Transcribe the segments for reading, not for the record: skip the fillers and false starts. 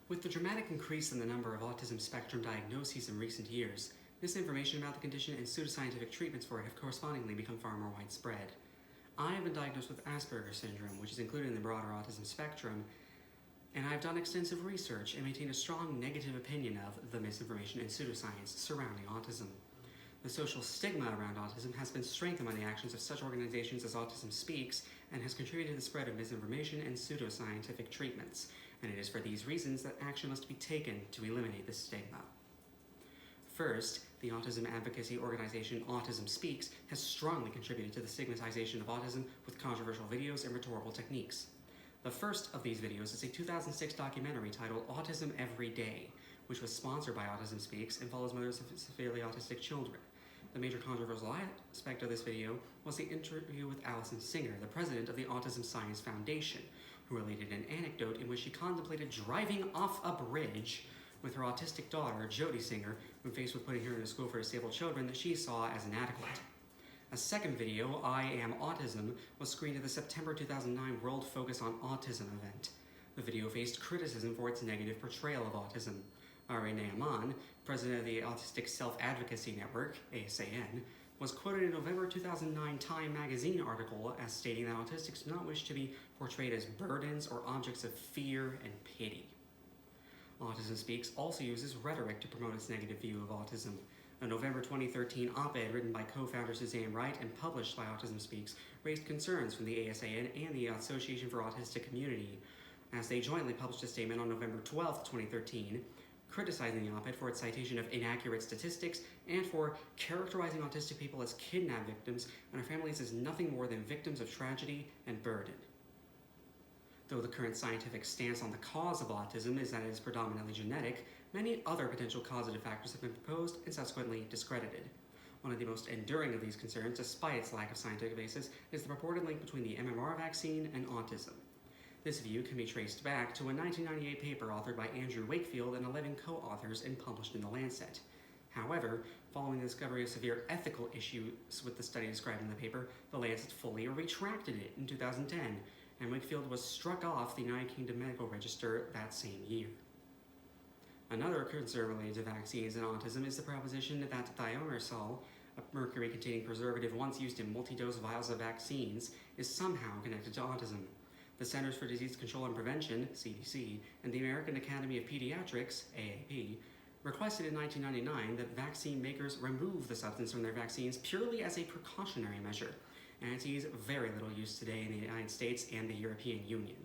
With the dramatic increase in the number of autism spectrum diagnoses in recent years, misinformation about the condition and pseudoscientific treatments for it have correspondingly become far more widespread. I have been diagnosed with Asperger's syndrome, which is included in the broader autism spectrum, and I've done extensive research and maintain a strong negative opinion of the misinformation and pseudoscience surrounding autism. The social stigma around autism has been strengthened by the actions of such organizations as Autism Speaks and has contributed to the spread of misinformation and pseudoscientific treatments, and it is for these reasons that action must be taken to eliminate this stigma. First, the autism advocacy organization Autism Speaks has strongly contributed to the stigmatization of autism with controversial videos and rhetorical techniques. The first of these videos is a 2006 documentary titled Autism Every Day, which was sponsored by Autism Speaks and follows mothers of severely autistic children. The major controversial aspect of this video was the interview with Allison Singer, the president of the Autism Science Foundation, who related an anecdote in which she contemplated driving off a bridge with her autistic daughter, Jody Singer, when faced with putting her in a school for disabled children that she saw as inadequate. A second video, I Am Autism, was screened at the September 2009 World Focus on Autism event. The video faced criticism for its negative portrayal of autism. Ari Naaman, president of the Autistic Self-Advocacy Network, ASAN, was quoted in a November 2009 Time magazine article as stating that autistics do not wish to be portrayed as burdens or objects of fear and pity. Autism Speaks also uses rhetoric to promote its negative view of autism. A November 2013 op-ed written by co-founder Suzanne Wright and published by Autism Speaks raised concerns from the ASAN and the Association for Autistic Community, as they jointly published a statement on November 12, 2013, criticizing the op-ed for its citation of inaccurate statistics and for characterizing autistic people as kidnapped victims and their families as nothing more than victims of tragedy and burden. Though the current scientific stance on the cause of autism is that it is predominantly genetic, many other potential causative factors have been proposed and subsequently discredited. One of the most enduring of these concerns, despite its lack of scientific basis, is the purported link between the MMR vaccine and autism. This view can be traced back to a 1998 paper authored by Andrew Wakefield and 11 co-authors and published in The Lancet. However, following the discovery of severe ethical issues with the study described in the paper, The Lancet fully retracted it in 2010, and Wakefield was struck off the United Kingdom Medical Register that same year. Another concern related to vaccines and autism is the proposition that thimerosal, a mercury-containing preservative once used in multi-dose vials of vaccines, is somehow connected to autism. The Centers for Disease Control and Prevention, CDC, and the American Academy of Pediatrics, AAP, requested in 1999 that vaccine makers remove the substance from their vaccines purely as a precautionary measure, and it sees very little use today in the United States and the European Union.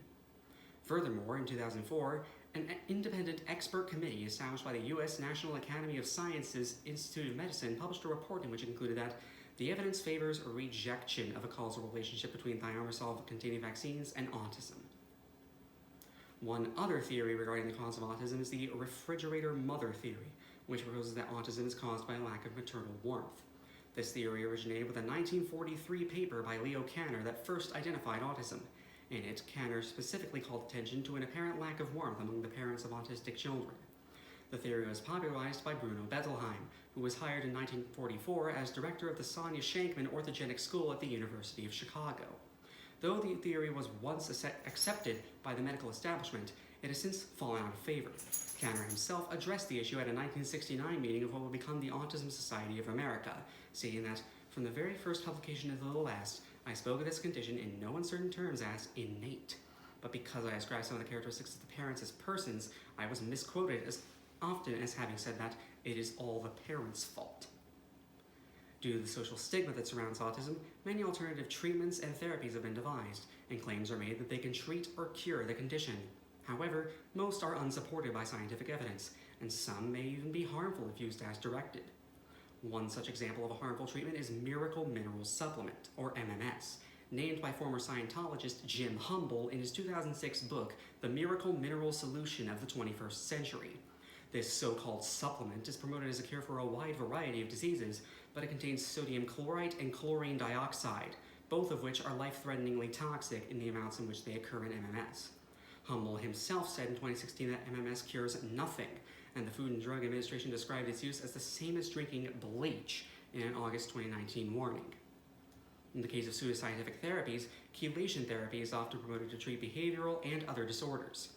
Furthermore, in 2004, an independent expert committee established by the U.S. National Academy of Sciences Institute of Medicine published a report in which it concluded that the evidence favors a rejection of a causal relationship between thimerosal-containing vaccines and autism. One other theory regarding the cause of autism is the refrigerator mother theory, which proposes that autism is caused by a lack of maternal warmth. This theory originated with a 1943 paper by Leo Kanner that first identified autism. In it, Kanner specifically called attention to an apparent lack of warmth among the parents of autistic children. The theory was popularized by Bruno Bettelheim, who was hired in 1944 as director of the Sonia Shankman Orthogenic School at the University of Chicago. Though the theory was once accepted by the medical establishment, it has since fallen out of favor. Kanner himself addressed the issue at a 1969 meeting of what would become the Autism Society of America, stating that, from the very first publication until the last, I spoke of this condition in no uncertain terms as innate. But because I ascribed some of the characteristics of the parents as persons, I was misquoted as often as having said that it is all the parents' fault. Due to the social stigma that surrounds autism, many alternative treatments and therapies have been devised, and claims are made that they can treat or cure the condition. However, most are unsupported by scientific evidence, and some may even be harmful if used as directed. One such example of a harmful treatment is Miracle Mineral Supplement, or MMS, named by former Scientologist Jim Humble in his 2006 book, The Miracle Mineral Solution of the 21st Century. This so-called supplement is promoted as a cure for a wide variety of diseases, but it contains sodium chlorite and chlorine dioxide, both of which are life-threateningly toxic in the amounts in which they occur in MMS. Humble himself said in 2016 that MMS cures nothing, and the Food and Drug Administration described its use as the same as drinking bleach in an August 2019 warning. In the case of pseudoscientific therapies, chelation therapy is often promoted to treat behavioral and other disorders.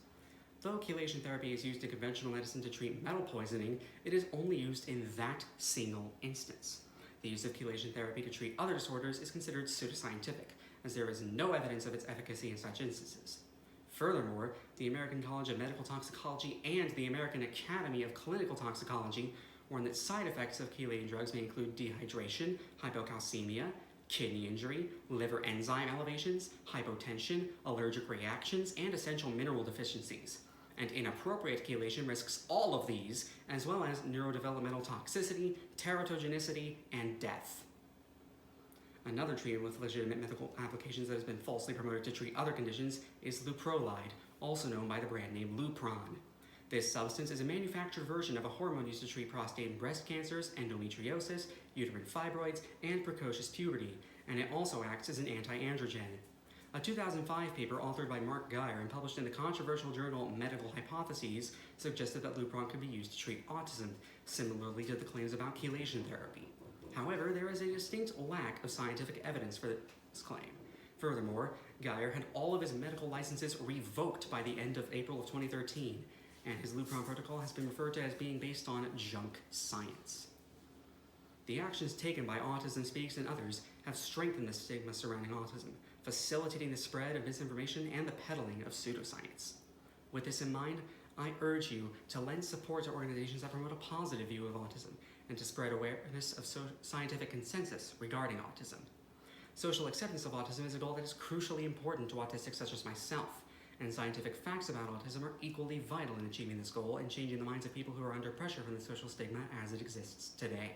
Though chelation therapy is used in conventional medicine to treat metal poisoning, it is only used in that single instance. The use of chelation therapy to treat other disorders is considered pseudoscientific, as there is no evidence of its efficacy in such instances. Furthermore, the American College of Medical Toxicology and the American Academy of Clinical Toxicology warn that side effects of chelating drugs may include dehydration, hypocalcemia, kidney injury, liver enzyme elevations, hypotension, allergic reactions, and essential mineral deficiencies. And inappropriate chelation risks all of these, as well as neurodevelopmental toxicity, teratogenicity, and death. Another treatment with legitimate medical applications that has been falsely promoted to treat other conditions is luprolide, also known by the brand name Lupron. This substance is a manufactured version of a hormone used to treat prostate and breast cancers, endometriosis, uterine fibroids, and precocious puberty, and it also acts as an anti-androgen. A 2005 paper authored by Mark Geyer and published in the controversial journal Medical Hypotheses suggested that Lupron could be used to treat autism, similarly to the claims about chelation therapy. However, there is a distinct lack of scientific evidence for this claim. Furthermore, Geyer had all of his medical licenses revoked by the end of April of 2013, and his Lupron protocol has been referred to as being based on junk science. The actions taken by Autism Speaks and others have strengthened the stigma surrounding autism, facilitating the spread of misinformation and the peddling of pseudoscience. With this in mind, I urge you to lend support to organizations that promote a positive view of autism and to spread awareness of scientific consensus regarding autism. Social acceptance of autism is a goal that is crucially important to autistics such as myself, and scientific facts about autism are equally vital in achieving this goal and changing the minds of people who are under pressure from the social stigma as it exists today.